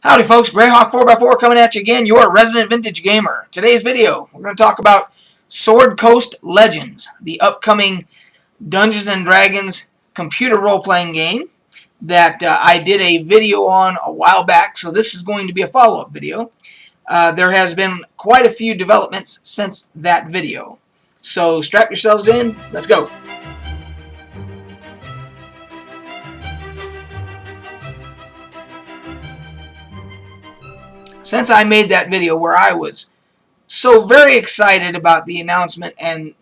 Howdy folks, Greyhawk 4x4 coming at you again, your resident vintage gamer. Today's video, we're going to talk about Sword Coast Legends, the upcoming Dungeons & Dragons computer role-playing game that I did a video on a while back, so this is going to be a follow-up video. There has been quite a few developments since that video. So strap yourselves in, let's go. Since I made that video where I was so very excited about the announcement and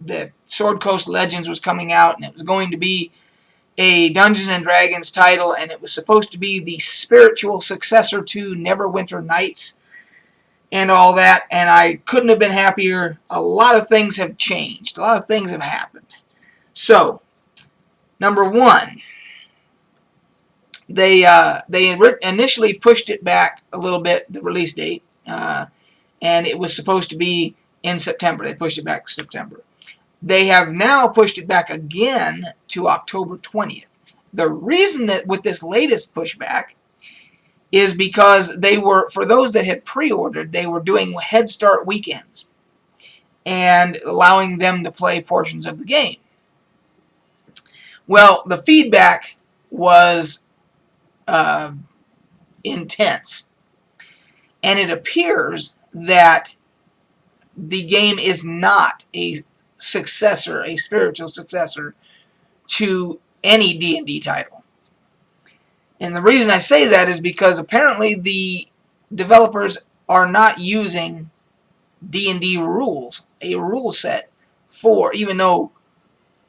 that Sword Coast Legends was coming out and it was going to be a Dungeons & Dragons title and it was supposed to be the spiritual successor to Neverwinter Nights and all that, and I couldn't have been happier. A lot of things have changed. A lot of things have happened. So, number one, they initially pushed it back a little bit, the release date, and it was supposed to be in September. They pushed it back to September. They have now pushed it back again to October 20th. The reason that with this latest pushback is because they were, for those that had pre-ordered, they were doing Head Start weekends and allowing them to play portions of the game. Well, the feedback was intense, and it appears that the game is not a successor, a spiritual successor to any D&D title. And the reason I say that is because apparently the developers are not using D&D rules, a rule set for, even though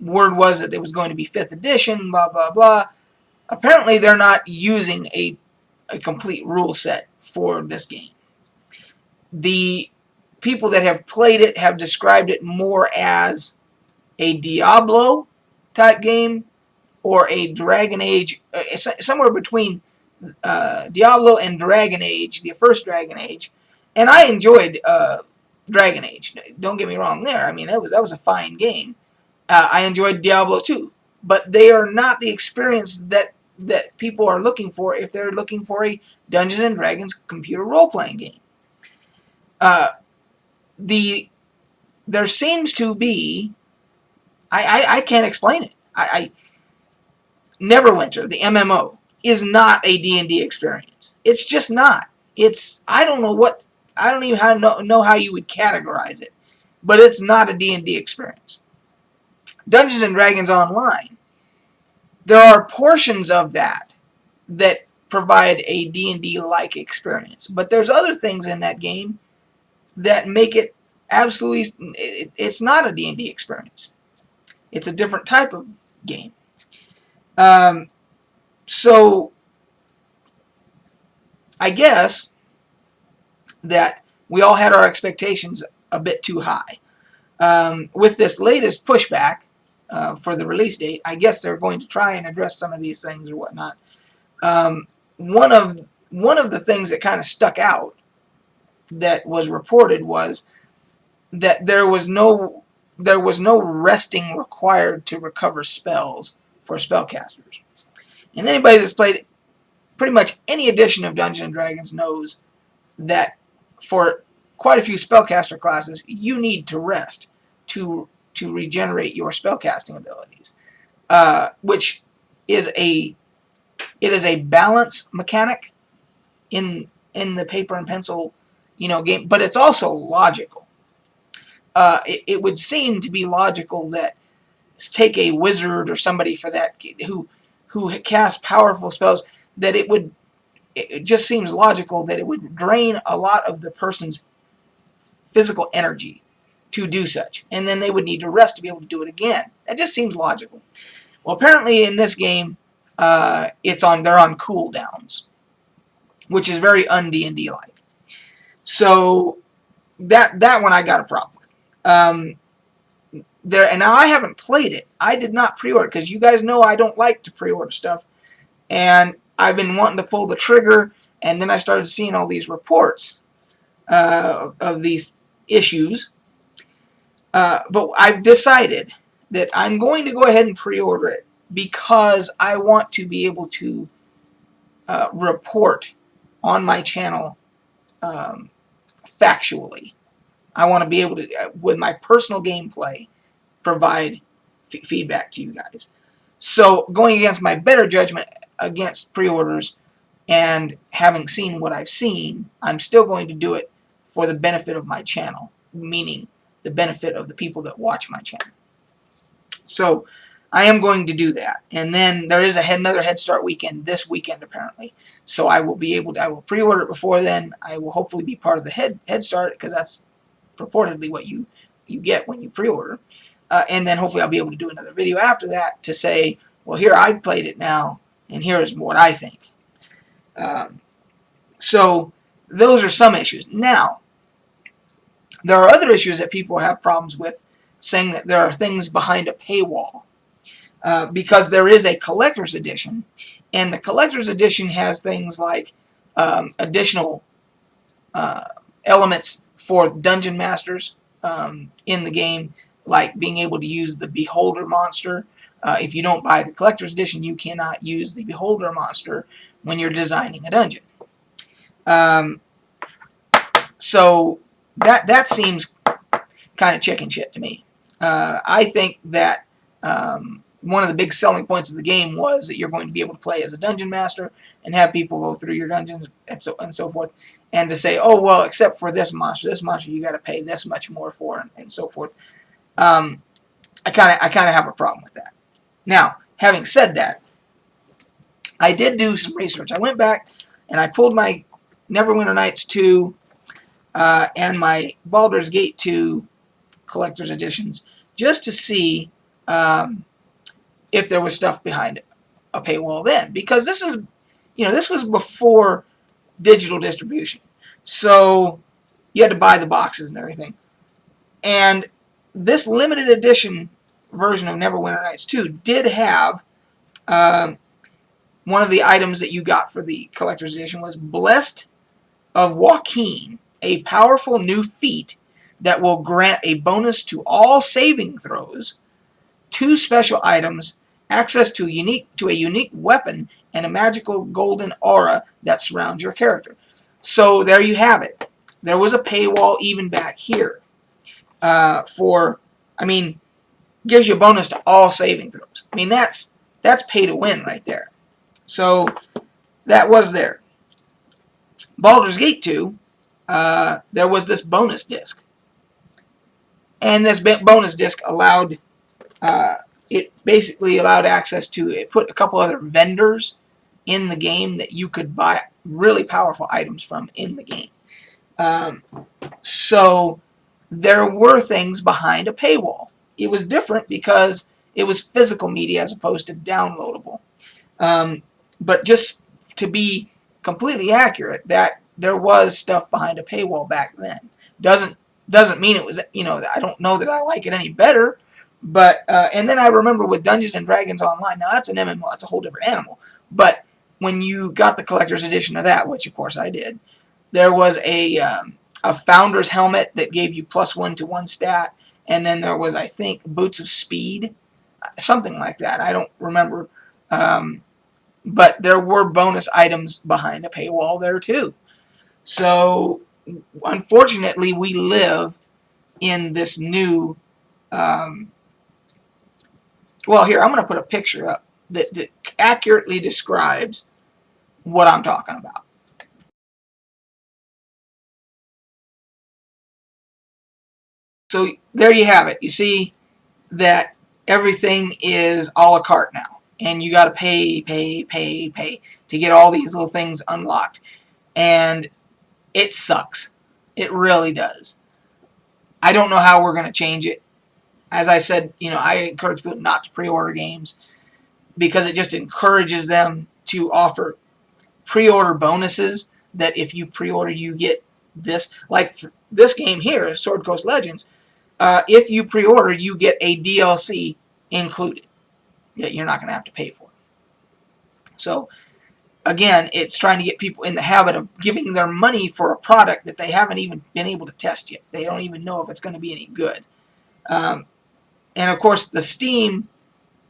word was that it was going to be 5th edition, blah, blah, blah. Apparently they're not using a complete rule set for this game. The people that have played it have described it more as a Diablo type game or a Dragon Age, somewhere between Diablo and Dragon Age, the first Dragon Age. And I enjoyed Dragon Age. Don't get me wrong there. I mean, that was a fine game. I enjoyed Diablo too. But they are not the experience that people are looking for if they're looking for a Dungeons & Dragons computer role-playing game. There seems to be, I can't explain it. Neverwinter, the MMO, is not a D&D experience. It's just not. I don't even know how you would categorize it, but it's not a D&D experience. Dungeons & Dragons Online, there are portions of that provide a D&D-like experience. But there's other things in that game that make it absolutely... It's not a D&D experience. It's a different type of game. So, I guess that we all had our expectations a bit too high. With this latest pushback, for the release date, I guess they're going to try and address some of these things or whatnot. One of the things that kind of stuck out that was reported was that there was no resting required to recover spells for spellcasters. And anybody that's played pretty much any edition of Dungeons & Dragons knows that for quite a few spellcaster classes, you need to rest to regenerate your spellcasting abilities, which is a balance mechanic in the paper and pencil, game, but it's also logical. It would seem to be logical that take a wizard or somebody for that who casts powerful spells, that it just seems logical that it would drain a lot of the person's physical energy to do such, and then they would need to rest to be able to do it again. That just seems logical. Well, apparently in this game, they're on cooldowns, which is very un-D&D like. So that one I got a problem with. And now I haven't played it. I did not pre-order because you guys know I don't like to pre-order stuff, and I've been wanting to pull the trigger, and then I started seeing all these reports of these issues. But I've decided that I'm going to go ahead and pre-order it because I want to be able to report on my channel factually. I want to be able to, with my personal gameplay, provide feedback to you guys. So going against my better judgment against pre-orders and having seen what I've seen, I'm still going to do it for the benefit of my channel, meaning the benefit of the people that watch my channel. So I am going to do that. And then there is another Head Start weekend this weekend apparently. So I will be able to, I will pre-order it before then. I will hopefully be part of the Head Start, because that's purportedly what you get when you pre-order. And then hopefully I'll be able to do another video after that to say, well, here, I've played it now, and here's what I think. So those are some issues. Now, there are other issues that people have problems with, saying that there are things behind a paywall. Because there is a collector's edition, and the collector's edition has things like additional elements for dungeon masters in the game, like being able to use the beholder monster. If you don't buy the collector's edition, you cannot use the beholder monster when you're designing a dungeon. So that seems kind of chicken shit to me. I think that one of the big selling points of the game was that you're going to be able to play as a dungeon master and have people go through your dungeons and so forth, and to say, oh, well, except for this monster you got to pay this much more for, and so forth. I kind of have a problem with that. Now, having said that, I did do some research. I went back and I pulled my Neverwinter Nights 2 and my Baldur's Gate 2 collector's editions just to see if there was stuff behind a paywall then, because this is, this was before digital distribution, so you had to buy the boxes and everything. And this limited edition version of Neverwinter Nights 2 did have one of the items that you got for the collector's edition was Blessed of Joaquin, a powerful new feat that will grant a bonus to all saving throws, 2 special items, access to a unique weapon, and a magical golden aura that surrounds your character. So there you have it. There was a paywall even back here gives you a bonus to all saving throws. I mean, that's pay to win right there. So that was there. Baldur's Gate 2, there was this bonus disc. And this bonus disc allowed, it basically allowed access to, it put a couple other vendors in the game that you could buy really powerful items from in the game. So there were things behind a paywall. It was different because it was physical media as opposed to downloadable. But just to be completely accurate, that there was stuff behind a paywall back then. Doesn't mean it was, I don't know that I like it any better. But and then I remember with Dungeons and Dragons Online, now that's an MMO, that's a whole different animal. But when you got the collector's edition of that, which of course I did, there was a founder's helmet that gave you +1 to 1 stat, and then there was, I think, Boots of Speed, something like that. I don't remember. But there were bonus items behind a paywall there too. So unfortunately, we live in this new. Well, here, I'm going to put a picture up that accurately describes what I'm talking about. So there you have it. You see that everything is a la carte now. And you got to pay to get all these little things unlocked. And it sucks. It really does. I don't know how we're going to change it. As I said, I encourage people not to pre-order games because it just encourages them to offer pre-order bonuses that if you pre-order, you get this. Like for this game here, Sword Coast Legends, if you pre-order, you get a DLC included that you're not going to have to pay for. So, again, it's trying to get people in the habit of giving their money for a product that they haven't even been able to test yet. They don't even know if it's going to be any good. And, of course, the Steam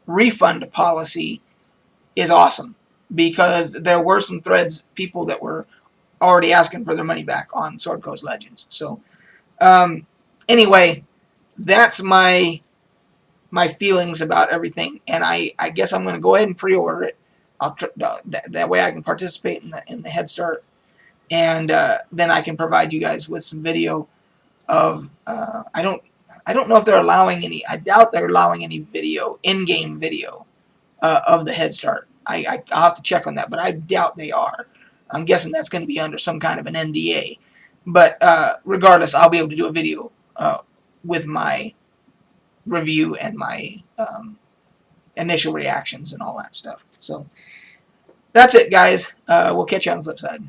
refund policy is awesome because there were some threads, people that were already asking for their money back on Sword Coast Legends. So anyway, that's my feelings about everything, and I guess I'm going to go ahead and pre-order it. That way I can participate in the Head Start, and then I can provide you guys with some video of I don't know if they're allowing any. I doubt they're allowing any video, in-game video, of the Head Start. I'll have to check on that, but I doubt they are. I'm guessing that's going to be under some kind of an NDA. But regardless, I'll be able to do a video with my review and my initial reactions and all that stuff. So that's it, guys. We'll catch you on the flip side.